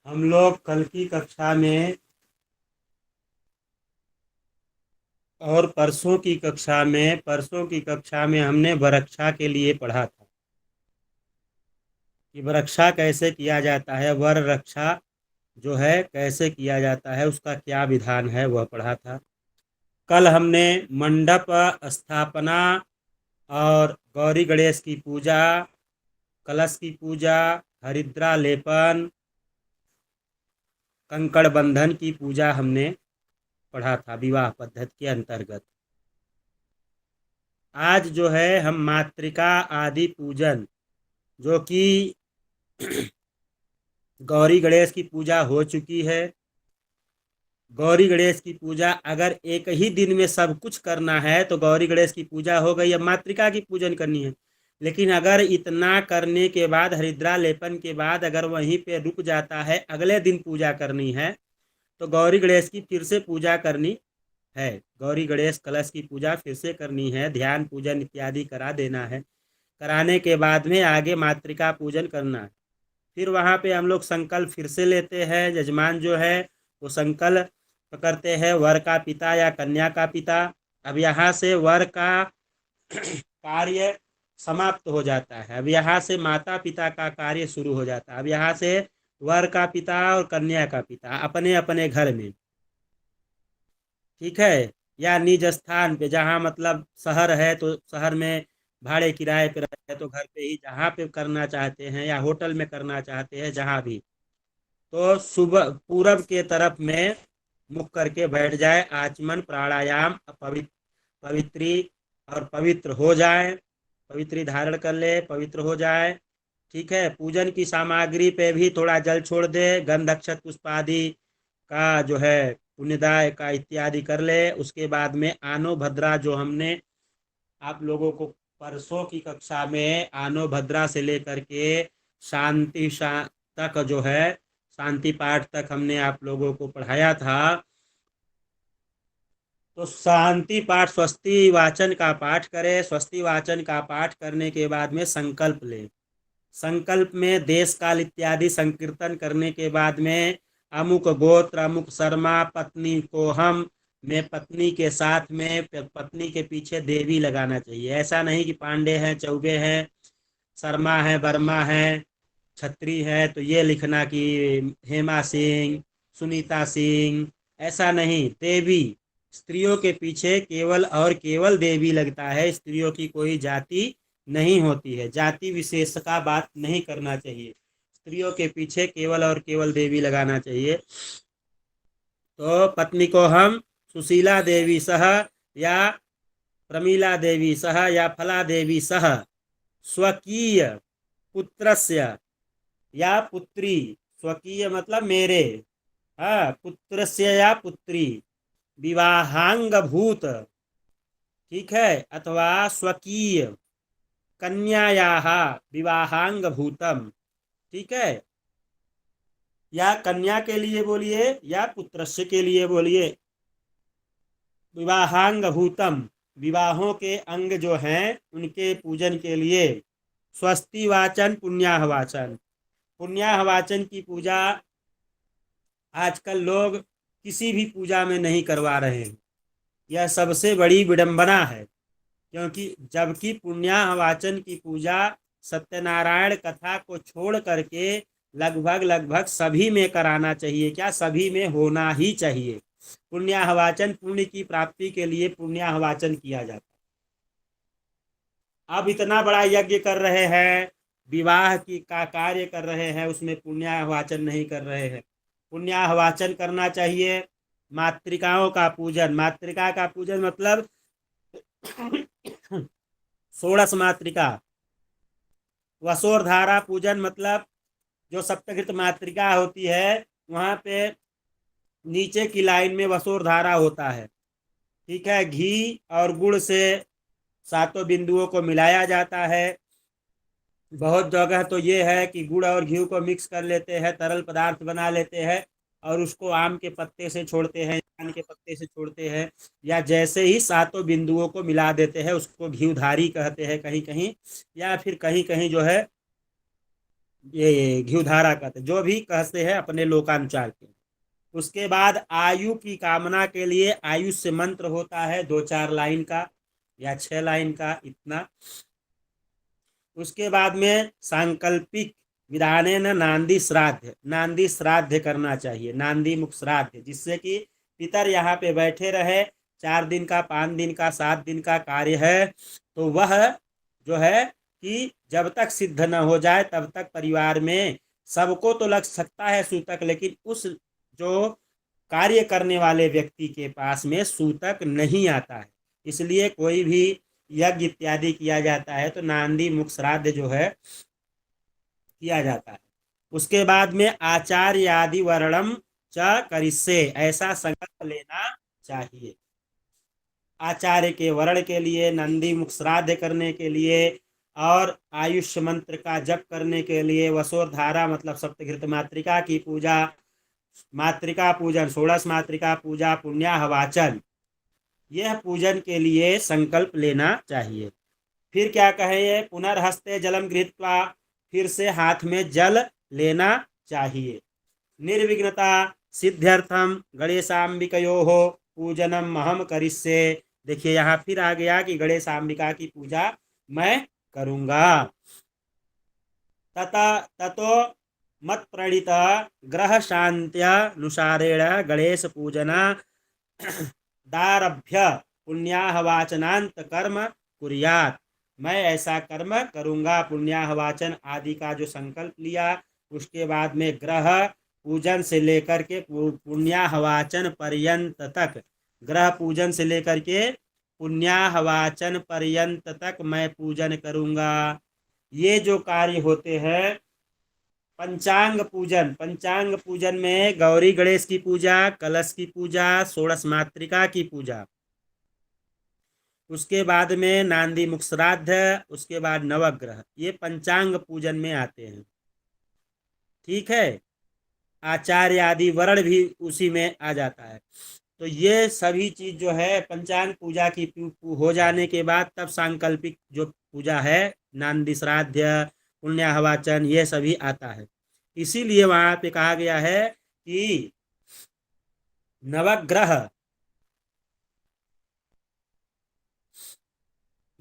हम लोग कल की कक्षा में और परसों की कक्षा में हमने वरक्षा के लिए पढ़ा था कि वरक्षा कैसे किया जाता है। वर रक्षा जो है कैसे किया जाता है, उसका क्या विधान है, वह पढ़ा था। कल हमने मंडप स्थापना और गौरी गणेश की पूजा, कलश की पूजा, हरिद्रा लेपन, कंकड़ बंधन की पूजा हमने पढ़ा था विवाह पद्धति के अंतर्गत। आज जो है हम मातृका आदि पूजन, जो कि गौरी गणेश की पूजा हो चुकी है। गौरी गणेश की पूजा अगर एक ही दिन में सब कुछ करना है तो गौरी गणेश की पूजा हो गई, अब मातृका की पूजन करनी है। लेकिन अगर इतना करने के बाद, हरिद्रा लेपन के बाद अगर वहीं पे रुक जाता है, अगले दिन पूजा करनी है, तो गौरी गणेश की फिर से पूजा करनी है। गौरी गणेश कलश की पूजा फिर से करनी है, ध्यान पूजन इत्यादि करा देना है। कराने के बाद में आगे मातृका पूजन करना है। फिर वहाँ पे हम लोग संकल्प फिर से लेते हैं। यजमान जो है वो संकल्प करते हैं, वर का पिता या कन्या का पिता। अब यहाँ से वर का कार्य समाप्त हो जाता है, अब यहाँ से माता पिता का कार्य शुरू हो जाता है। अब यहाँ से वर का पिता और कन्या का पिता अपने अपने घर में, ठीक है, या निज स्थान पे, जहाँ मतलब शहर है तो शहर में भाड़े किराए पे रहे तो घर पे ही, जहाँ पे करना चाहते हैं, या होटल में करना चाहते हैं, जहाँ भी, तो सुबह पूरब के तरफ में मुख करके बैठ जाए। आचमन प्राणायाम पवित्री और पवित्र हो जाए, पवित्री धारण कर ले, पवित्र हो जाए। ठीक है, पूजन की सामग्री पे भी थोड़ा जल छोड़ दे, गंध अक्षत पुष्प आदि का जो है पुण्यदाय का इत्यादि कर ले। उसके बाद में आनो भद्रा, जो हमने आप लोगों को परसों की कक्षा में आनो भद्रा से लेकर के शांति तक जो है, शांति पाठ तक हमने आप लोगों को पढ़ाया था। तो शांति पाठ, स्वस्ति वाचन का पाठ करें। स्वस्ति वाचन का पाठ करने के बाद में संकल्प ले। संकल्प में देश काल इत्यादि संकीर्तन करने के बाद में अमुक गोत्र, अमुक शर्मा, पत्नी को हम, मैं पत्नी के साथ में, पत्नी के पीछे देवी लगाना चाहिए। ऐसा नहीं कि पांडे हैं, चौबे हैं, शर्मा है, वर्मा है, छत्री है, तो ये लिखना कि हेमा सिंह, सुनीता सिंह। ऐसा नहीं, देवी, स्त्रियों के पीछे केवल और केवल देवी लगता है। स्त्रियों की कोई जाति नहीं होती है, जाति विशेष का बात नहीं करना चाहिए। स्त्रियों के पीछे केवल और केवल देवी लगाना चाहिए। तो पत्नी को हम सुशीला देवी सह, या प्रमीला देवी सह, या फला देवी सह स्वकीय पुत्रस्य या पुत्री, स्वकीय मतलब मेरे, हाँ, पुत्रस्य या पुत्री, विवाहांग भूत, ठीक है, अथवा स्वकीय कन्यायाः विवाहांग भूतम, ठीक है, या कन्या के लिए बोलिए या पुत्रस्य के लिए बोलिए। विवाहांग भूतम, विवाहों के अंग जो हैं उनके पूजन के लिए। स्वस्ति वाचन, पुण्याह वाचन। पुण्याह वाचन की पूजा आजकल लोग किसी भी पूजा में नहीं करवा रहे हैं। यह सबसे बड़ी विडंबना है, क्योंकि जबकि पुण्याह वाचन की पूजा सत्यनारायण कथा को छोड़ करके लगभग लगभग सभी में कराना चाहिए। क्या, सभी में होना ही चाहिए। पुण्याह वाचन, पुण्य की प्राप्ति के लिए पुण्याह वाचन किया जाता है। अब इतना बड़ा यज्ञ कर रहे हैं, विवाह की का कार्य कर रहे हैं, उसमें पुण्याह वाचन नहीं कर रहे हैं। पुण्याह वाचन करना चाहिए। मातृकाओं का पूजन, मातृका का पूजन मतलब षोड़श मातृका। वसोरधारा पूजन मतलब जो सप्तकृत मातृका होती है, वहां पे नीचे की लाइन में वसोरधारा होता है, ठीक है। घी और गुड़ से सातों बिंदुओं को मिलाया जाता है। बहुत जगह तो ये है कि गुड़ और घी को मिक्स कर लेते हैं, तरल पदार्थ बना लेते हैं, और उसको आम के पत्ते से छोड़ते हैं, पान के पत्ते से छोड़ते हैं, या जैसे ही सातों बिंदुओं को मिला देते हैं उसको घीधारी कहते हैं कहीं कहीं, या फिर कहीं कहीं जो है ये घिउधारा कहते, जो भी कहते हैं अपने लोकानुचार के। उसके बाद आयु की कामना के लिए आयुष्य मंत्र होता है 2-4 लाइन का या 6 लाइन का, इतना। उसके बाद में सांकल्पिक विधाने न नांदी श्राद्ध करना चाहिए, नांदी मुख श्राद्ध, जिससे कि पितर यहाँ पे बैठे रहे। 4 दिन का, 5 दिन का, 7 दिन का कार्य है, तो वह जो है कि जब तक सिद्ध न हो जाए तब तक परिवार में सबको तो लग सकता है सूतक, लेकिन उस जो कार्य करने वाले व्यक्ति के पास में सूतक नहीं आता है। इसलिए कोई भी यज्ञ इत्यादि किया जाता है तो नांदी मुख श्राद्ध जो है किया जाता है। उसके बाद में आचार्य आदि वर्णम च करिष्ये, ऐसा संकल्प लेना चाहिए। आचार्य के वर्ण के लिए, नंदी मुख श्राद्ध करने के लिए, और आयुष्य मंत्र का जप करने के लिए, वसोधारा मतलब सप्तघृत मातृका की पूजा, मातृका पूजन, षोडश मातृका पूजा, पुण्याहवाचन, यह पूजन के लिए संकल्प लेना चाहिए। फिर क्या कहे, पुनर्हस्ते जलम गृहीत्वा, फिर से हाथ में जल लेना चाहिए। निर्विघ्नता सिद्ध्यर्थम गणेशाम्बिकयोः पूजनम महम करिष्ये। देखिए यहाँ फिर आ गया कि गणेशाम्बिका की पूजा मैं करूंगा। ततो मत प्रणीत ग्रह शांत्यानुसारेण गणेश पूजना दारभ्य पुण्याहवाचनांत कर्म कुर्यात्। मैं ऐसा कर्म करूंगा, पुण्याहवाचन आदि का जो संकल्प लिया, उसके बाद में ग्रह पूजन से लेकर के पुण्याहवाचन पर्यंत तक, ग्रह पूजन से लेकर के पुण्याहवाचन पर्यंत तक मैं पूजन करूंगा। ये जो कार्य होते हैं, पंचांग पूजन, पंचांग पूजन में गौरी गणेश की पूजा, कलश की पूजा, षोडश मातृका की पूजा, उसके बाद में नांदी मुख श्राद्ध, उसके बाद नवग्रह, ये पंचांग पूजन में आते हैं। ठीक है, आचार्य आदि वर्ण भी उसी में आ जाता है। तो ये सभी चीज जो है पंचांग पूजा की हो जाने के बाद तब सांकल्पिक जो पूजा है, नांदी श्राद्ध, पुण्याहवाचन, ये सभी आता है। इसीलिए वहां पे कहा गया है कि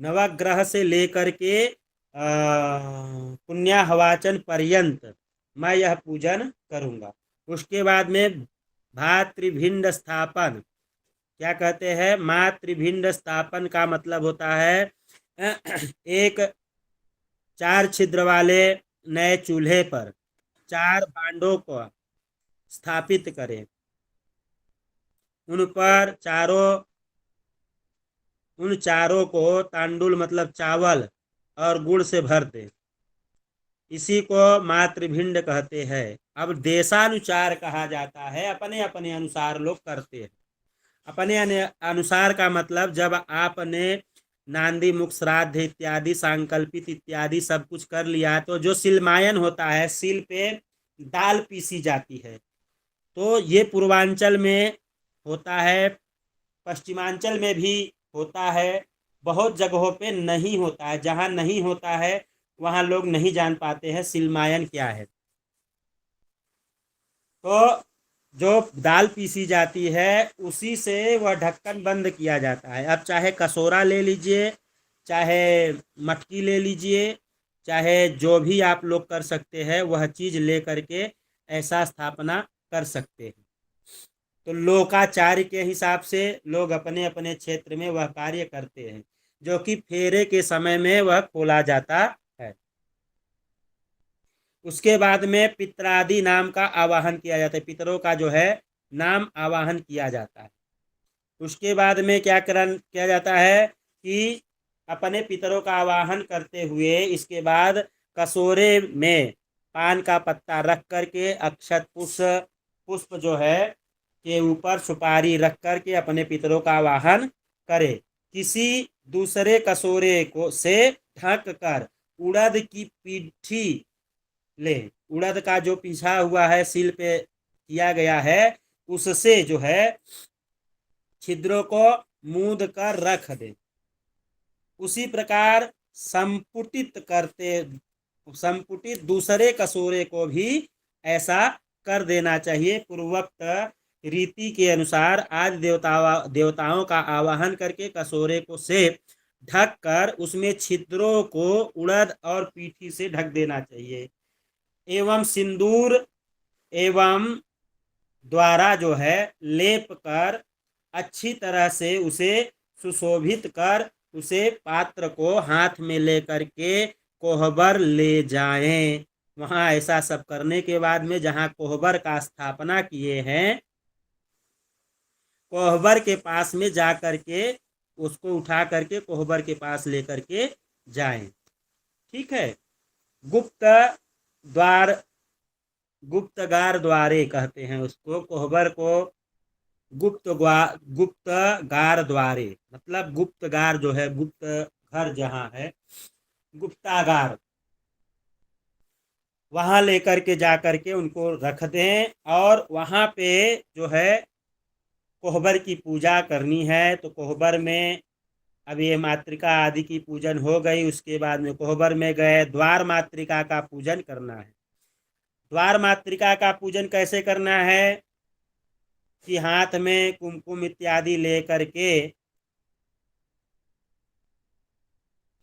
नवग्रह से लेकर के पुण्याहवाचन पर्यंत मैं यह पूजन करूंगा। उसके बाद में भातृभिंड स्थापन, क्या कहते हैं, मातृभिंड स्थापन का मतलब होता है एक 4 छिद्र वाले नए चूल्हे पर 4 भांडों को स्थापित करें, उन चारों को तांडुल मतलब चावल और गुड़ से भर दे। इसी को मातृभिंड कहते हैं। अब देशानुसार कहा जाता है, अपने अपने अनुसार लोग करते हैं। अपने अनुसार का मतलब, जब आपने नांदी मुख श्राद्ध इत्यादि सांकल्पित इत्यादि सब कुछ कर लिया, तो जो सिलमायन होता है, सिल पे दाल पीसी जाती है, तो ये पूर्वांचल में होता है, पश्चिमांचल में भी होता है, बहुत जगहों पे नहीं होता है। जहाँ नहीं होता है वहाँ लोग नहीं जान पाते हैं सिलमायन क्या है। तो जो दाल पीसी जाती है उसी से वह ढक्कन बंद किया जाता है। अब चाहे कसोरा ले लीजिए, चाहे मटकी ले लीजिए, चाहे जो भी आप लोग कर सकते हैं वह चीज ले करके ऐसा स्थापना कर सकते हैं। तो लोकाचार्य के हिसाब से लोग अपने अपने क्षेत्र में वह कार्य करते हैं, जो कि फेरे के समय में वह खोला जाता है। उसके बाद में पितरादि नाम का आवाहन किया जाता है, पितरों का जो है नाम आवाहन किया जाता है। उसके बाद में क्या किया जाता है कि अपने पितरों का आवाहन करते हुए इसके बाद कसोरे में पान का पत्ता रख करके अक्षत पुष्प जो है के ऊपर सुपारी रख करके अपने पितरों का आवाहन करे। किसी दूसरे कसोरे को से ढक कर उड़द की पीठी ले, उड़द का जो पिसा हुआ है सिल पे किया गया है, उससे जो है छिद्रों को मूंद कर रख दे। उसी प्रकार संपुटित करते संपुटित दूसरे कसोरे को भी ऐसा कर देना चाहिए। पूर्वोक्त रीति के अनुसार आदि देवताओं का आवाहन करके कसोरे को से ढक कर उसमें छिद्रों को उड़द और पीठी से ढक देना चाहिए एवं सिंदूर एवं द्वारा जो है लेप कर अच्छी तरह से उसे सुशोभित कर उसे पात्र को हाथ में लेकर के कोहबर ले जाएं। वहां ऐसा सब करने के बाद में जहां कोहबर का स्थापना किए हैं कोहबर के पास में जा करके उसको उठा करके कोहबर के पास लेकर के जाएं। ठीक है। गुप्त द्वार गुप्तगार द्वारे कहते हैं उसको, कोहबर को गुप्त गार द्वारे, मतलब गुप्तगार जो है, गुप्त घर जहां है, गुप्तागार, वहां लेकर के जा करके उनको रख दें और वहां पे जो है कोहबर की पूजा करनी है। तो कोहबर में अब ये मातृका आदि की पूजन हो गई, उसके बाद में कोहबर में गए, द्वार मातृका का पूजन करना है। द्वार मातृका का पूजन कैसे करना है कि हाथ में कुमकुम इत्यादि लेकर के,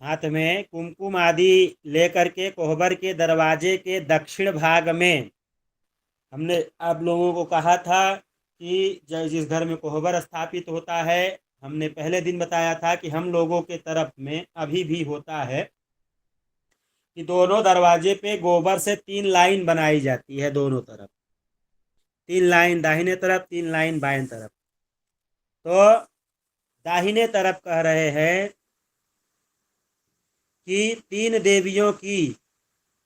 हाथ में कुमकुम आदि लेकर के कोहबर के दरवाजे के दक्षिण भाग में, हमने आप लोगों को कहा था कि जिस घर में कोहबर स्थापित होता है, हमने पहले दिन बताया था कि हम लोगों के तरफ में अभी भी होता है कि दोनों दरवाजे पे गोबर से 3 लाइन बनाई जाती है, दोनों तरफ 3 लाइन, दाहिने तरफ 3 लाइन बाएं तरफ। तो दाहिने तरफ कह रहे हैं कि 3 देवियों की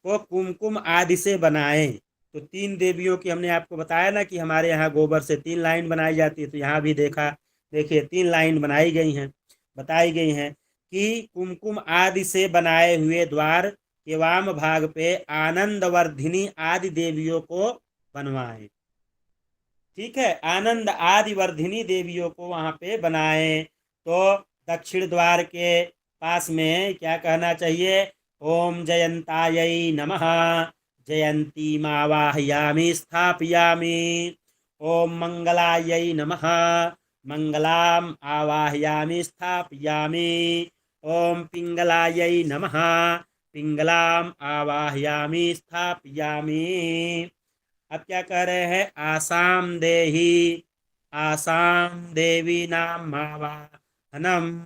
को कुमकुम आदि से बनाएं। तो 3 देवियों की हमने आपको बताया ना कि हमारे यहाँ गोबर से 3 लाइन बनाई जाती है, तो यहाँ भी देखिए 3 लाइन बनाई गई हैं, बताई गई हैं कि कुमकुम आदि से बनाए हुए द्वार के वाम भाग पे आनंद वर्धिनी आदि देवियों को बनवाएं। ठीक है, आनंद आदि वर्धिनी देवियों को वहां पे बनाएं। तो दक्षिण द्वार के पास में क्या कहना चाहिए? ओम जयंतायै नमः, जयंतीमावाहयामि स्थापयामि। ओम मंगलायै नमः, मंगलाम आवाहयामि स्थापयामि। ओम पिंगलायै नमः, पिंगलाम आवाहयामि स्थापयामि। अब क्या कह रहे हैं? आसाम देही, आसाम देवी नाम आवाहनम।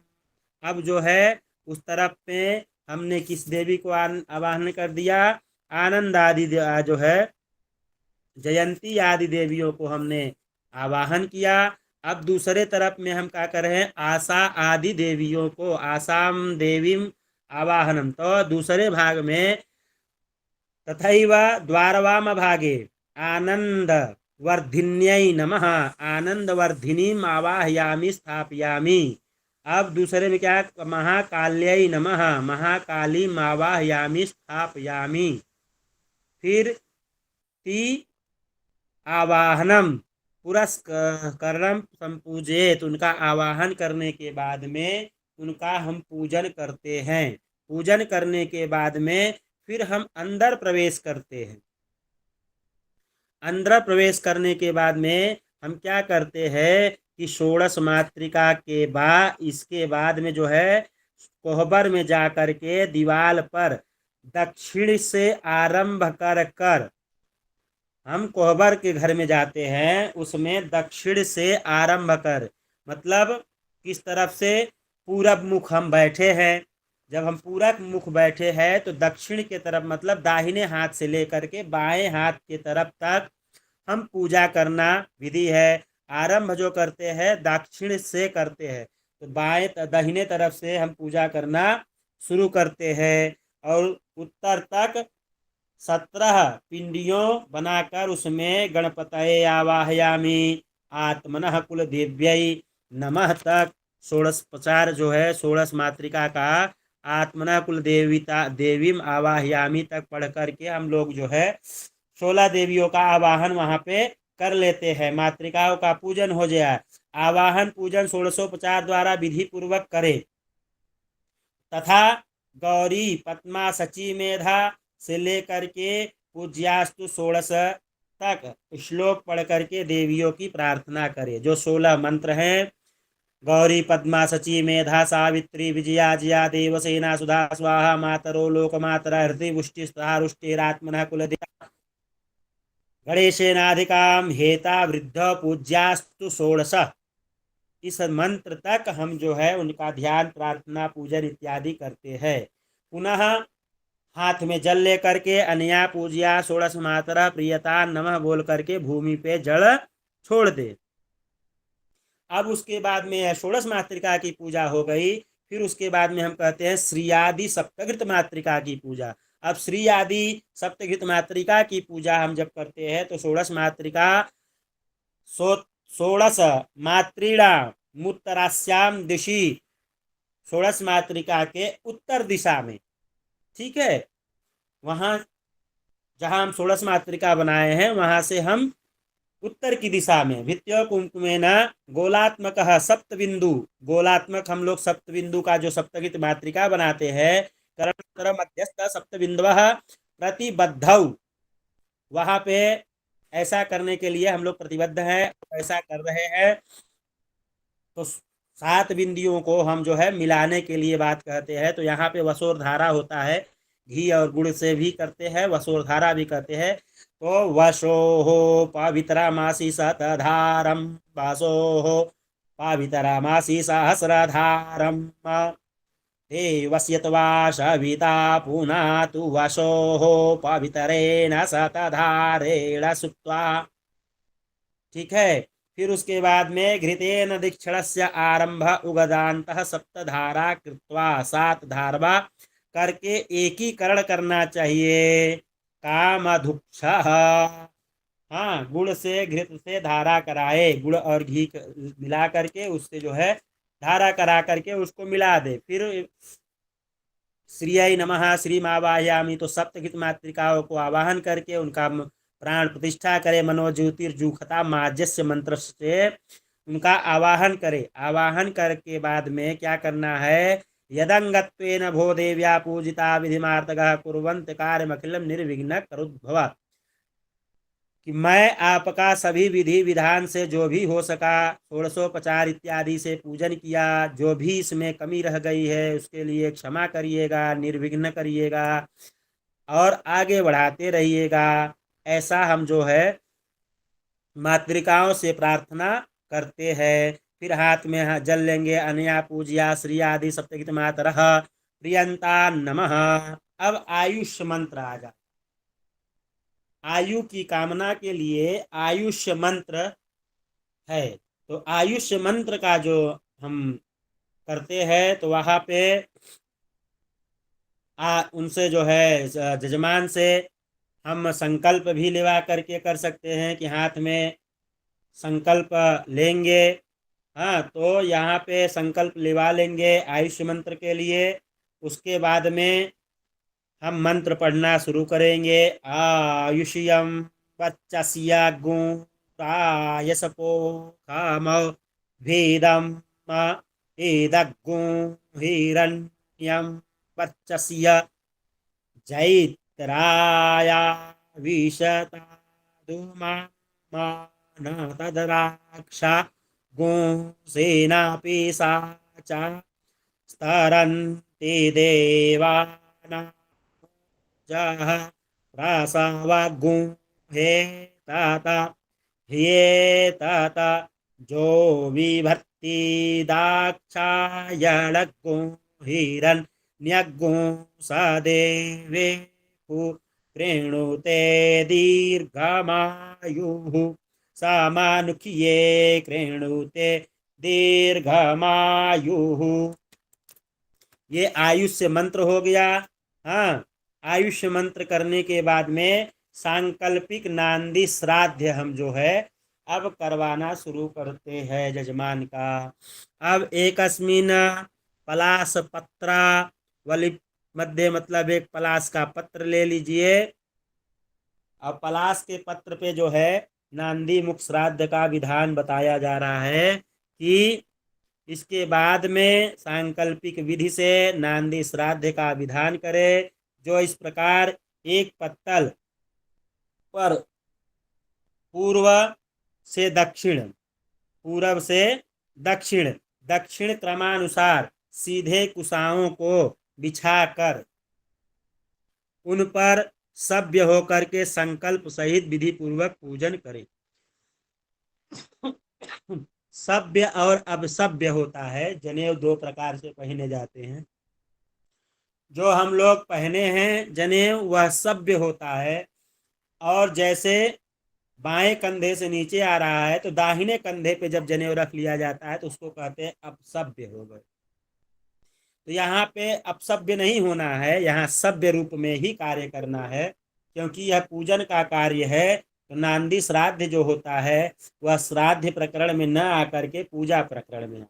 अब जो है उस तरफ में हमने किस देवी को आवाहन कर दिया? आनंद आदि जो है जयंती आदि देवियों को हमने आवाहन किया। अब दूसरे तरफ में हम क्या कर रहे हैं? आशा आदि देवियों को, आसाम देवीम आवाहनम। तो दूसरे भाग में तथैव द्वारवाम भागे आनंद वर्धिन्यै नमः, आनंद वर्धिनीम आवाहयामि स्थापयामि। अब दूसरे में क्या? महाकाल्यै नमः, महाकाली आवाहयामि स्थापयामि। फिर ती आवाहनम पुरस्करणम संपूजेत, उनका आवाहन करने के बाद में उनका हम पूजन करते हैं। पूजन करने के बाद में फिर हम अंदर प्रवेश करते हैं। अंदर प्रवेश करने के बाद में हम क्या करते हैं कि षोडश मातृका के बाद, इसके बाद में जो है कोहबर में जा कर के दीवाल पर दक्षिण से आरंभ कर कर, हम कोहबर के घर में जाते हैं, उसमें दक्षिण से आरंभ कर, मतलब किस तरफ से? पूरब मुख हम बैठे हैं। जब हम पूरब मुख बैठे हैं तो दक्षिण के तरफ, मतलब दाहिने हाथ से लेकर के बाएं हाथ के तरफ तक हम पूजा करना विधि है। आरंभ जो करते हैं दक्षिण से करते हैं, तो बाएं दाहिने तरफ से हम पूजा करना शुरू करते हैं और उत्तर तक 17 पिंडियों बनाकर उसमें गणपतये आवाहयामि आत्मनः कुल देव्यै नमः तक षोडशोपचार जो है षोडश मातृका का आत्मनः कुल देविता देवीम आवाहयामि तक पढ़ करके हम लोग जो है 16 देवियों का आवाहन वहां पे कर लेते हैं। मातृकाओं का पूजन हो जाए। आवाहन पूजन षोडशोपचार द्वारा विधि पूर्वक करे तथा गौरी पद्मा सची मेधा से लेकर के पूज्यास्तु षोड़श तक श्लोक पढ़ करके देवियों की प्रार्थना करे। जो 16 मंत्र हैं, गौरी पद्मा सची मेधा सावित्री विजया जिया देवसेना सुधा स्वाहा मातरो लोकमातरा हृदय पुष्टि रुष्टिरात्मनः कुलदेव गणेशेनाधिकाम हेता वृद्ध पूज्यास्तु षोड़श। इस मंत्र तक हम जो है उनका ध्यान प्रार्थना पूजन इत्यादि करते हैं। पुनः हाथ में जल लेकर के अनया पूजिया षोड़श मातरा प्रियता नमः बोल करके भूमि पे जल छोड़ दे। अब उसके बाद में षोड़श मातृका की पूजा हो गई। फिर उसके बाद में हम कहते हैं श्रीयादि सप्तघृत मातृका की पूजा। अब श्रीयादि सप्तघृत मातृका की पूजा हम जब करते हैं तो षोड़श मातृका षोड़श मातृणामुत्तरास्याम दिशि, षोड़श मातृका के उत्तर दिशा में, ठीक है, वहां जहां हम षोड़श मातृका बनाए हैं वहां से हम उत्तर की दिशा में भित्त्यो कुंकुमेन गोलात्मक सप्तबिंदु, गोलात्मक हम लोग सप्तबिंदु का जो सप्तगित मातृका बनाते हैं, करण मध्यस्थ सप्तबिंदु प्रतिबद्धौ, वहां पे ऐसा करने के लिए हम लोग प्रतिबद्ध हैं, ऐसा कर रहे हैं। तो 7 बिंदियों को हम जो है मिलाने के लिए बात कहते हैं। तो यहाँ पे वसोर धारा होता है, घी और गुड़ से भी करते हैं, वसोर धारा भी कहते हैं। तो वशो पवित्रमासी शतधारम वासो पवित्रमासी सहस्रधारम देवस्यत्वा सविता पुनातु वशो पवित्रेण शतधारेण सुक्त्वा, ठीक है। फिर उसके बाद में घृतेन दीक्षणस्य आरंभ उगदान्तः सप्तधारा कृत्वा, 7 धारवा करके एकीकरण करना चाहिए। कामधुक्ष, हाँ, गुड़ से घृत से धारा कराए, गुड़ और घी मिला करके उससे जो है धारा करा करके उसको मिला दे। फिर श्रीयै नमः श्री मावाहयामि, तो सप्तघृत मातृकाओं को आवाहन करके उनका प्राण प्रतिष्ठा करे। मनोज्योतिर्जुखता माज्यस्य मंत्र से उनका आवाहन करे। आवाहन करके बाद में क्या करना है, यदंगत्वेन भो देव्या पूजिता विधिमार्तगः कुर्वन्त कार्यमखिलम निर्विघ्न करुद्भव, कि मैं आपका सभी विधि विधान से जो भी हो सका षोडशोपचार इत्यादि से पूजन किया, जो भी इसमें कमी रह गई है उसके लिए क्षमा करिएगा, निर्विघ्न करिएगा और आगे बढ़ाते रहिएगा। ऐसा हम जो है मातृकाओं से प्रार्थना करते हैं। फिर हाथ में जल लेंगे, अनया पूजिया श्री आदि सप्तगित मातरः प्रियंता नमः। अब आयुष मंत्र आ जा, आयु की कामना के लिए आयुष मंत्र है। तो आयुष मंत्र का जो हम करते हैं तो वहां पे उनसे जो है जजमान से हम संकल्प भी लेवा करके कर सकते हैं कि हाथ में संकल्प लेंगे। हाँ, तो यहाँ पे संकल्प लेवा लेंगे आयुष मंत्र के लिए। उसके बाद में हम मंत्र पढ़ना शुरू करेंगे। आयुष्यम पच्चस्य गुणायसपो काम भेदम एदगु हिरण्यम पच्चस्य जैत्राया विशता दुमा तदराक्षा गुंसेनापि सा च स्तरन्ति देवाना जह रासावगुं हे ताता हे ताता जो विभर्ति दाक्षायणगुं हिरण्यगुं सदेवे प्रेणुते दीर्घमायुः सामानुख्ये कृणुते दीर्घमायुः। ये आयुष्य मंत्र हो गया। हाँ, आयुष्य मंत्र करने के बाद में सांकल्पिक नांदी श्राद्ध हम जो है अब करवाना शुरू करते हैं जजमान का। अब एकस्मिन पलास पत्रा वलि मध्य, मतलब एक पलास का पत्र ले लीजिए। अब पलास के पत्र पे जो है नांदी मुख श्राद्ध का विधान बताया जा रहा है कि इसके बाद में सांकल्पिक विधि से नांदी श्राद्ध का विधान करे। जो इस प्रकार एक पत्तल पर पूर्व से दक्षिण, पूरब से दक्षिण, दक्षिण क्रमानुसार सीधे कुशाओं को बिछाकर उन पर सभ्य होकर के संकल्प सहित विधि पूर्वक पूजन करें। सभ्य और अपसभ्य होता है। जनेऊ दो प्रकार से पहने जाते हैं। जो हम लोग पहने हैं जनेऊ वह सभ्य होता है, और जैसे बाएं कंधे से नीचे आ रहा है तो दाहिने कंधे पे जब जनेऊ रख लिया जाता है तो उसको कहते हैं अपसभ्य हो गए। तो यहाँ पे अपसभ्य नहीं होना है, यहाँ सभ्य रूप में ही कार्य करना है, क्योंकि यह पूजन का कार्य है। तो नांदी श्राद्ध जो होता है वह श्राद्ध प्रकरण में न आकर के पूजा प्रकरण में।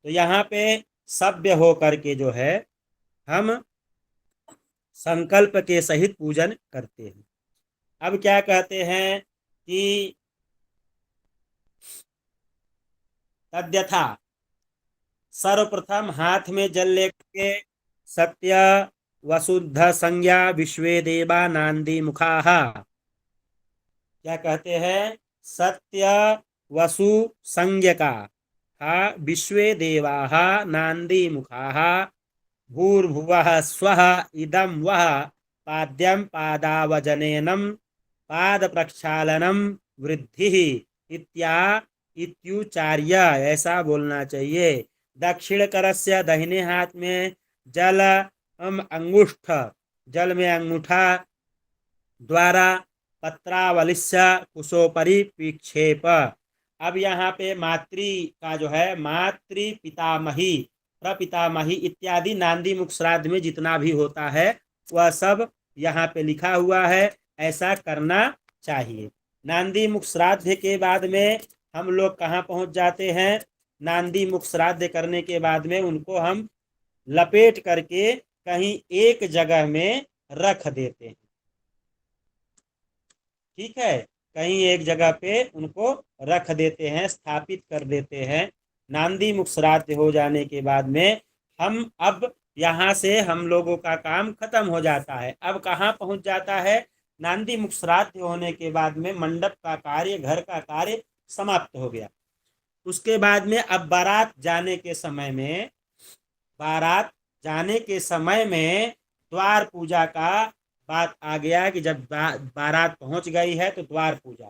तो यहाँ पे सभ्य हो करके जो है हम संकल्प के सहित पूजन करते हैं। अब क्या कहते हैं कि तद्यथा सर्वप्रथम हाथ में जल लेके सत्य वसुद्ध संज्ञा विश्वे देवा नांदी मुखाः। क्या कहते हैं? सत्य वसु संज्ञ का हा विश्वे देवाः नांदी मुखाः भूर्भुवः स्वः इदं वः पाद्यं पादावजनेनं पाद प्रक्षालनम वृद्धि इत्या इत्युचार्य, ऐसा बोलना चाहिए। दक्षिण करस्य दाहिने हाथ में जल अंगुष्ठ, जल में अंगूठा द्वारा पत्रावलिस्य कुशोपरि विक्षेप। अब यहाँ पे मातृ का जो है मातृ पितामही प्रपितामही इत्यादि नांदी मुख श्राद्ध में जितना भी होता है वह सब यहाँ पे लिखा हुआ है। ऐसा करना चाहिए। नांदी मुख श्राद्ध के बाद में हम लोग कहाँ पहुंच जाते हैं? नांदी मुख श्राद्ध करने के बाद में उनको हम लपेट करके कहीं एक जगह में रख देते हैं। ठीक है, कहीं एक जगह पे उनको रख देते हैं, स्थापित कर देते हैं। नांदी मुख श्राद्ध हो जाने के बाद में हम अब यहाँ से हम लोगों का काम खत्म हो जाता है। अब कहाँ पहुंच जाता है? नांदी मुख श्राद्ध होने के बाद में मंडप का कार्य, घर का कार्य समाप्त हो गया। उसके बाद में अब बारात जाने के समय में, बारात जाने के समय में द्वार पूजा का बात आ गया कि जब बारात पहुंच गई है तो द्वार पूजा।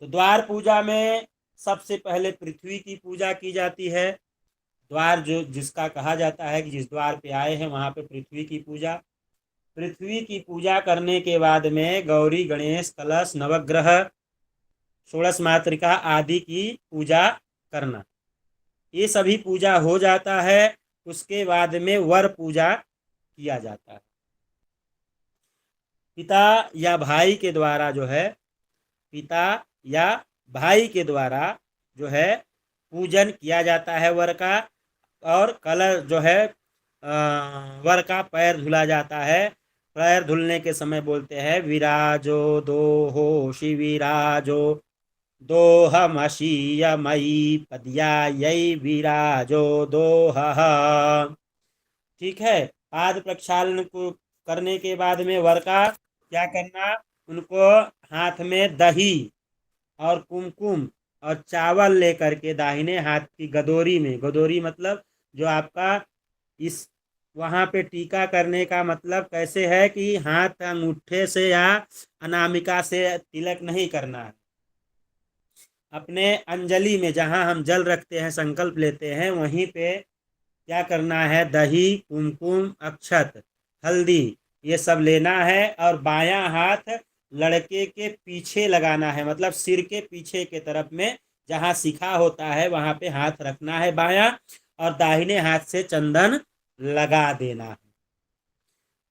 तो द्वार पूजा में सबसे पहले पृथ्वी की पूजा की जाती है। द्वार जो जिसका कहा जाता है कि जिस द्वार पे आए हैं वहां पे पृथ्वी की पूजा। पृथ्वी की पूजा करने के बाद में गौरी गणेश कलश नवग्रह षोड़श मातृका आदि की पूजा करना, ये सभी पूजा हो जाता है। उसके बाद में वर पूजा किया जाता है। पिता या भाई के द्वारा जो है, पिता या भाई के द्वारा जो है पूजन किया जाता है वर का। और कलर जो है वर का पैर धुला जाता है। पैर धुलने के समय बोलते हैं विराजो दोहोषि विराजो दोहमशीयमयी पद्यायै विराजो दोहः। ठीक है, पाद प्रक्षालन को करने के बाद में वर का क्या करना? उनको हाथ में दही और कुमकुम और चावल लेकर के दाहिने हाथ की गदोरी में, गदोरी मतलब जो आपका इस वहां पे टीका करने का मतलब कैसे है कि हाथ अंगूठे से या अनामिका से तिलक नहीं करना है। अपने अंजलि में जहां हम जल रखते हैं, संकल्प लेते हैं, वहीं पे क्या करना है? दही, कुमकुम, अक्षत, हल्दी, ये सब लेना है। और बायां हाथ लड़के के पीछे लगाना है, मतलब सिर के पीछे के तरफ में जहां शिखा होता है वहां पे हाथ रखना है बायां, और दाहिने हाथ से चंदन लगा देना है।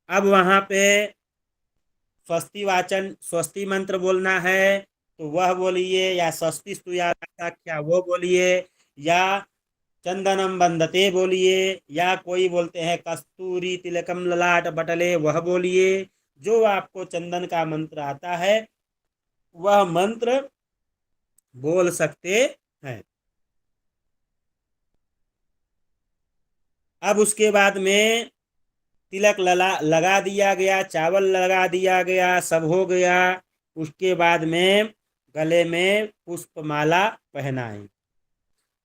अब वहां पे स्वस्ति वाचन, स्वस्ति मंत्र बोलना है तो वह बोलिए, या स्वस्ति स्तु या क्या वो बोलिए, या चंदनम बंदते बोलिए, या कोई बोलते हैं कस्तूरी तिलकम ललाट बटले वह बोलिए। जो आपको चंदन का मंत्र आता है वह मंत्र बोल सकते हैं। अब उसके बाद में तिलक लगा दिया गया, चावल लगा दिया गया, सब हो गया। उसके बाद में गले में पुष्पमाला पहनाएं।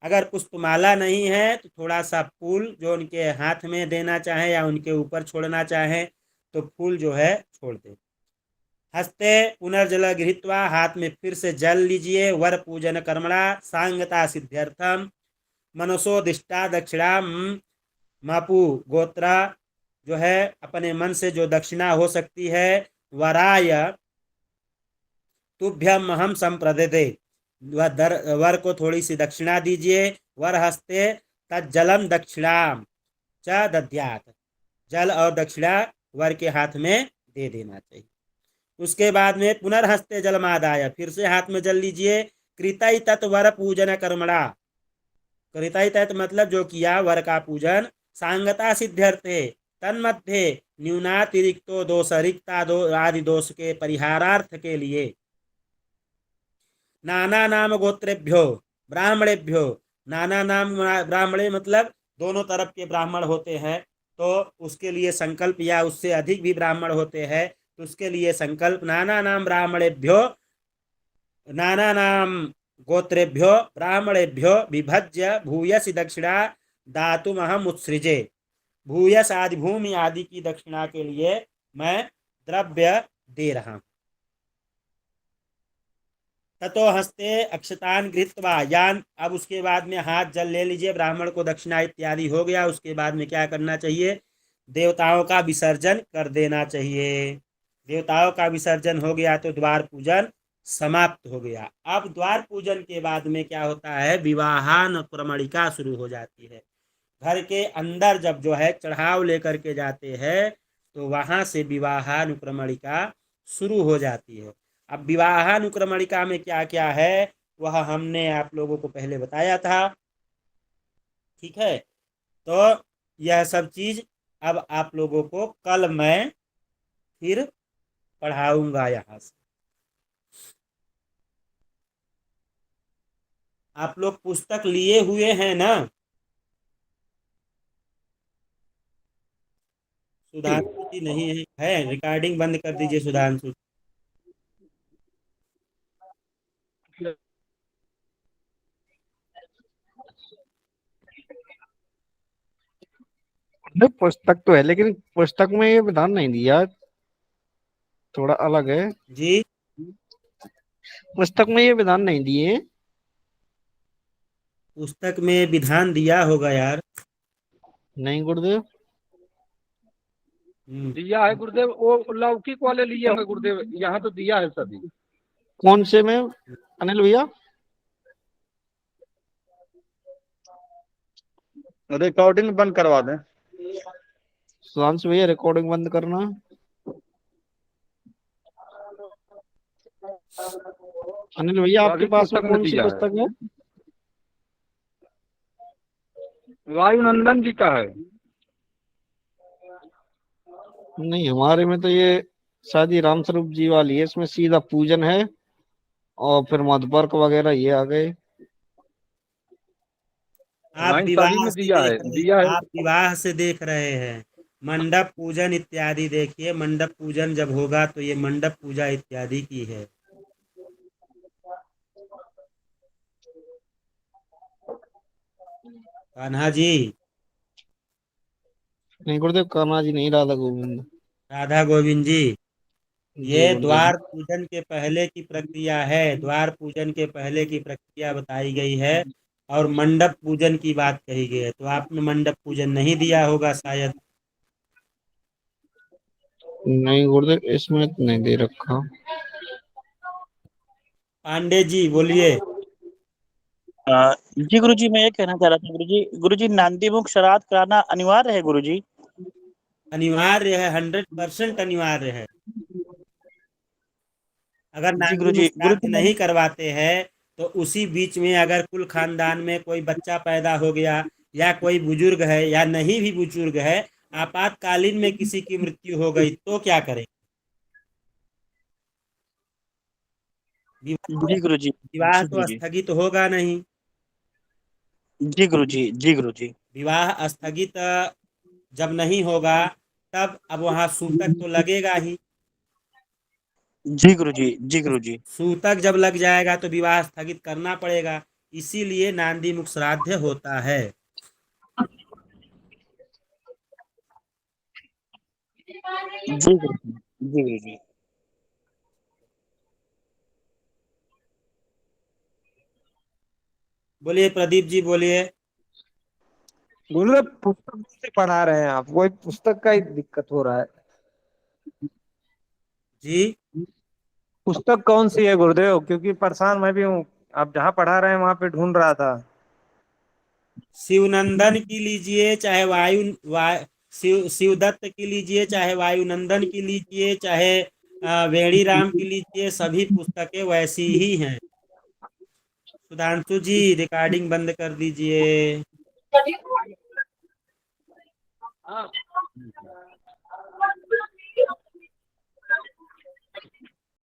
अगर पुष्पमाला नहीं है तो थोड़ा सा फूल जो उनके हाथ में देना चाहे या उनके ऊपर छोड़ना चाहे तो फूल जो है छोड़ दे। हस्ते पुनर्जल गृहीत्वा, हाथ में फिर से जल लीजिए। वर पूजन कर्मणा सांगता सिद्ध्यर्थम मनसोदिष्टा दक्षिणा मापू गोत्रा, जो है अपने मन से जो दक्षिणा हो सकती है। वराय तुभ्यम हम संप्रदते, वर को थोड़ी सी दक्षिणा दीजिए। वर हस्ते तज्जलम दक्षिणाम च दद्यात, जल और दक्षिणा वर के हाथ में दे देना चाहिए। उसके बाद में पुनर्हस्ते जलमादाय, फिर से हाथ में जल लीजिए। कृतई तत्वर पूजन कर्मणा, कृतई तत् मतलब जो किया वर का पूजन। सांगता सिद्ध्यर्थे तन्मध्ये न्यूनातिरिक्तो दोष, रिक्ता दो आदि दोष के परिहारार्थ के लिए। नाना नाम गोत्रेभ्यो ब्राह्मणेभ्यो, नाना नाम ब्राह्मणे मतलब दोनों तरफ के ब्राह्मण होते हैं, तो उसके लिए संकल्प, या उससे अधिक भी ब्राह्मण होते हैं तो उसके लिए संकल्प। नाना नाम ब्राह्मणेभ्यो, नाना नाम गोत्रेभ्यो ब्राह्मणेभ्यो विभज्य भूयसी दक्षिणा दातुमहम उत्सृजे, भूयस आदि भूमि आदि की दक्षिणा के लिए मैं द्रव्य दे रहा हूं। ततो हस्ते अक्षतान गृहीत्वा यान, अब उसके बाद में हाथ जल ले लीजिए, ब्राह्मण को दक्षिणा इत्यादि हो गया। उसके बाद में क्या करना चाहिए? देवताओं का विसर्जन कर देना चाहिए। देवताओं का विसर्जन हो गया तो द्वार पूजन समाप्त हो गया। अब द्वार पूजन के बाद में क्या होता है? विवाहानुक्रमणिका शुरू हो जाती है। घर के अंदर जब जो है चढ़ाव लेकर के जाते हैं तो वहां से विवाहानुक्रमणिका शुरू हो जाती है। अब विवाहानुक्रमणिका में क्या क्या है वह हमने आप लोगों को पहले बताया था, ठीक है। तो यह सब चीज अब आप लोगों को कल मैं फिर पढ़ाऊंगा यहाँ से। आप लोग पुस्तक लिए हुए हैं ना? सुधांशु जी नहीं है? रिकॉर्डिंग बंद कर दीजिए सुधांशु। नहीं, पुस्तक तो है लेकिन पुस्तक में ये विधान नहीं दिया, थोड़ा अलग है। जी, पुस्तक में ये विधान नहीं दिए। पुस्तक में विधान दिया होगा यार। नहीं गुरुदेव। दिया है गुरुदेव, वो लौकिक वाले लिए होंगे गुरुदेव, यहाँ तो दिया है सभी। कौन से में अनिल भैया? रिकॉर्डिंग बंद करवा दें। सुधांशु भैया रिकॉर्डिंग बंद करना। अनिल भैया आपके पास में कौन सी पुस्तक है? वायुनंदन जी का है। नहीं, हमारे में तो ये शादी रामस्वरूप जी वाली है, इसमें सीधा पूजन है और फिर मधुपर्क वगैरह ये आ गए। आप सभी विवाह में से दिया है, देख रहे दिया है। आप विवाह से देख रहे हैं। मंडप पूजन इत्यादि देखिए, मंडप पूजन जब होगा तो ये मंडप पूजा इत्यादि की है। कान्हा जी, नहीं गुरुदेव, कान्हा जी नहीं, राधा गोविंद। राधा गोविंद जी, जी ये गुरुदेव। द्वार पूजन के पहले की प्रक्रिया है। द्वार पूजन के पहले की प्रक्रिया बताई गई है और मंडप पूजन की बात कही गई है। तो आपने मंडप पूजन नहीं दिया होगा शायद। नहीं गुरुदेव, इसमें तो नहीं दे रखा। पांडे जी बोलिए। जी गुरुजी, मैं ये कहना चाह रहा था गुरुजी नांदी मुख श्राद्ध कराना अनिवार्य है गुरुजी? अनिवार्य है, 100% अनिवार्य है। अगर जी नांदी मुख गुरुजी। श्राद्ध नहीं करवाते हैं तो उसी बीच में अगर कुल खानदान में कोई बच्चा पैदा हो गया या कोई बुजुर्ग है या नहीं भी बुजुर्ग है, आपातकालीन में किसी की मृत्यु हो गई तो क्या करें? विवाह जी गुरुजी। विवाह जी तो गुरुजी। स्थगित होगा नहीं। जी गुरुजी। जी गुरुजी। विवाह स्थगित जब नहीं होगा तब अब वहां सूतक तो लगेगा ही। जी गुरुजी, जी गुरुजी। सूतक जब लग जाएगा तो विवाह स्थगित करना पड़ेगा, इसीलिए नांदी मुख श्राद्ध होता है। जी गुरुजी, जी गुरुजी। बोलिए प्रदीप जी, बोलिए। गुरुदेव पुस्तक से पढ़ा रहे हैं आप, वही पुस्तक का ही दिक्कत हो रहा है। जी, पुस्तक कौन सी है गुरुदेव, क्योंकि परेशान मैं भी हूँ। आप जहाँ पढ़ा रहे हैं वहां पे ढूंढ रहा था। शिवनंदन की लीजिए चाहे शिवदत्त की लीजिए, चाहे वायुनंदन की लीजिए, चाहे वेणी राम की लीजिए, सभी पुस्तकें वैसी ही हैं। सुधांशु जी, रिकॉर्डिंग बंद कर दीजिए।